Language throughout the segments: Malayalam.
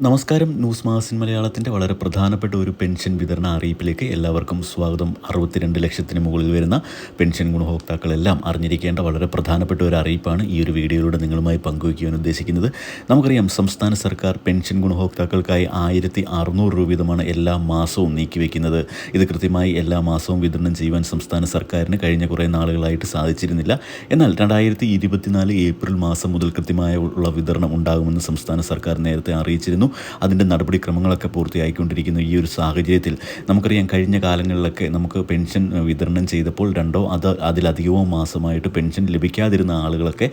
നമസ്കാരം. ന്യൂസ് മാഗസിൻ മലയാളത്തിൻ്റെ വളരെ പ്രധാനപ്പെട്ട ഒരു പെൻഷൻ വിതരണ അറിയിപ്പിലേക്ക് എല്ലാവർക്കും സ്വാഗതം. 62 ലക്ഷത്തിന് മുകളിൽ വരുന്ന പെൻഷൻ ഗുണഭോക്താക്കളെല്ലാം അറിഞ്ഞിരിക്കേണ്ട വളരെ പ്രധാനപ്പെട്ട ഒരു അറിയിപ്പാണ് ഈ ഒരു വീഡിയോയിലൂടെ നിങ്ങളുമായി പങ്കുവയ്ക്കുവാൻ ഉദ്ദേശിക്കുന്നത്. നമുക്കറിയാം, സംസ്ഥാന സർക്കാർ പെൻഷൻ ഗുണഭോക്താക്കൾക്കായി 1600 രൂപ വീതമാണ് എല്ലാ മാസവും നീക്കിവെക്കുന്നത്. ഇത് കൃത്യമായി എല്ലാ മാസവും വിതരണം ചെയ്യുവാൻ സംസ്ഥാന സർക്കാരിന് കഴിഞ്ഞ കുറേ നാളുകളായിട്ട് സാധിച്ചിരുന്നില്ല. എന്നാൽ 2024 ഏപ്രിൽ മാസം മുതൽ കൃത്യമായ ഉള്ള വിതരണം ഉണ്ടാകുമെന്ന് സംസ്ഥാന സർക്കാർ നേരത്തെ അറിയിച്ചിരുന്നു. അതിൻ്റെ നടപടിക്രമങ്ങളൊക്കെ പൂർത്തിയായിക്കൊണ്ടിരിക്കുന്ന ഈ ഒരു സാഹചര്യത്തിൽ നമുക്കറിയാം, കഴിഞ്ഞ കാലങ്ങളിലൊക്കെ നമുക്ക് പെൻഷൻ വിതരണം ചെയ്തപ്പോൾ അതിലധികമോ മാസമായിട്ട് പെൻഷൻ ലഭിക്കാതിരുന്ന ആളുകളൊക്കെ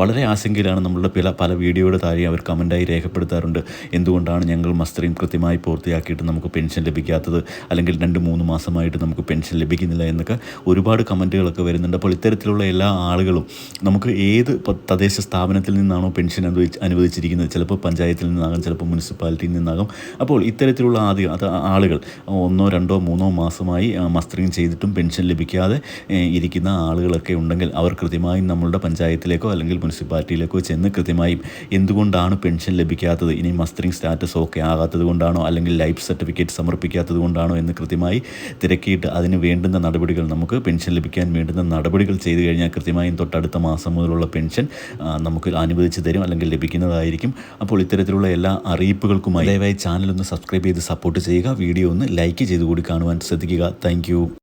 വളരെ ആശങ്കയിലാണ്. നമ്മളുടെ പല വീഡിയോയുടെ താഴെ അവർ കമൻറ്റായി രേഖപ്പെടുത്താറുണ്ട്. എന്തുകൊണ്ടാണ് ഞങ്ങൾ മസ്റ്ററിങ് കൃത്യമായി പൂർത്തിയാക്കിയിട്ട് നമുക്ക് പെൻഷൻ ലഭിക്കാത്തത്, അല്ലെങ്കിൽ 2-3 മാസമായിട്ട് നമുക്ക് പെൻഷൻ ലഭിക്കുന്നില്ല എന്നൊക്കെ ഒരുപാട് കമൻറ്റുകളൊക്കെ വരുന്നുണ്ട്. അപ്പോൾ ഇത്തരത്തിലുള്ള എല്ലാ ആളുകളും നമുക്ക് ഏത് തദ്ദേശ സ്ഥാപനത്തിൽ നിന്നാണോ പെൻഷൻ അനുവദിച്ചിരിക്കുന്നത്, ചിലപ്പോൾ പഞ്ചായത്തിൽ നിന്നാകാം, ചിലപ്പോൾ മുനിസിപ്പാലിറ്റിയിൽ നിന്നാകും. അപ്പോൾ ഇത്തരത്തിലുള്ള ആളുകൾ 1, 2, 3 മാസമായി മസ്റ്ററിങ് ചെയ്തിട്ടും പെൻഷൻ ലഭിക്കാതെ ഇരിക്കുന്ന ആളുകളൊക്കെ ഉണ്ടെങ്കിൽ അവർ കൃത്യമായും നമ്മളുടെ പഞ്ചായത്തിലേക്കോ അല്ലെങ്കിൽ മുനിസിപ്പാലിറ്റിയിലേക്കോ ചെന്ന് കൃത്യമായും എന്തുകൊണ്ടാണ് പെൻഷൻ ലഭിക്കാത്തത്, ഇനി മസ്റ്ററിങ് സ്റ്റാറ്റസ് ഓക്കെ ആകാത്തത് കൊണ്ടാണോ അല്ലെങ്കിൽ ലൈഫ് സർട്ടിഫിക്കറ്റ് സമർപ്പിക്കാത്തത് കൊണ്ടാണോ എന്ന് കൃത്യമായി തിരക്കിയിട്ട് അതിന് വേണ്ടുന്ന നടപടികൾ, നമുക്ക് പെൻഷൻ ലഭിക്കാൻ വേണ്ടുന്ന നടപടികൾ ചെയ്തു കഴിഞ്ഞാൽ കൃത്യമായും തൊട്ടടുത്ത മാസം മുതലുള്ള പെൻഷൻ നമുക്ക് അനുവദിച്ച് തരും, അല്ലെങ്കിൽ ലഭിക്കുന്നതായിരിക്കും. അപ്പോൾ ഇത്തരത്തിലുള്ള എല്ലാ അറിയിപ്പുകൾക്കുമായി ദയവായി ചാനൽ ഒന്ന് സബ്സ്ക്രൈബ് ചെയ്ത് സപ്പോർട്ട് ചെയ്യുക. വീഡിയോ ഒന്ന് ലൈക്ക് ചെയ്ത് കൂടി കാണുവാൻ ശ്രദ്ധിക്കുക. താങ്ക്